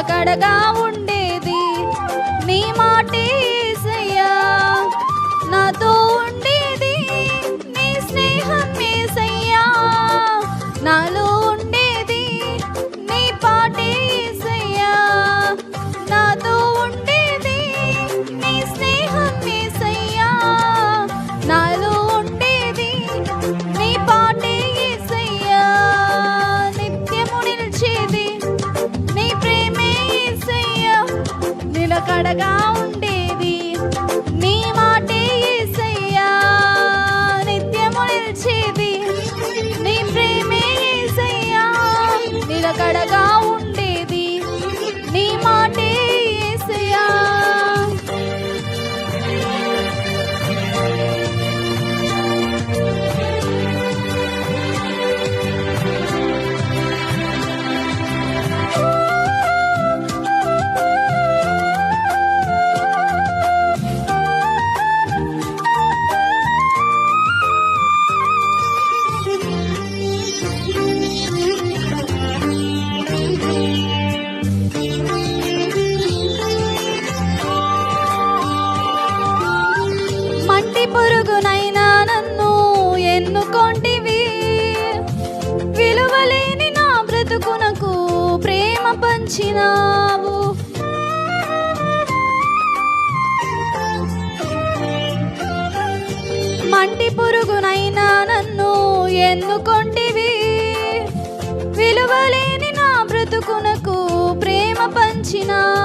నిలకడగా ఉండేది నీ మాటే యేసయ్యా. నాతో ఉండేది నీ స్నేహం యేసయ్యా. నాలో ఉండేది నీ పాటే యేసయ్యా. నాతో ఉండేది నీ స్నేహం యేసయ్యా. నాలో ఉండేది నీ పాటే యేసయ్యా. నిత్యము నిలిచేది నీ ప్రేమే యేసయ్యా. నిలకడగా ఉండేది నీ మాటే యేసయ్యా. నిత్యము నిలిచేది నీ ప్రేమే యేసయ్యా. నిలకడగా ఉండేది నీ మాటే యేసయ్యా. మంటి పురుగునైనా నన్ను ఎన్నుకొంటివి. విలువలేని నా బ్రతుకునకు ప్రేమ పంచినావు. మంటి పురుగునైనా నన్ను ఎన్నుకొంటివి. విలువలేని నా బ్రతుకునకు ప్రేమ పంచినావు.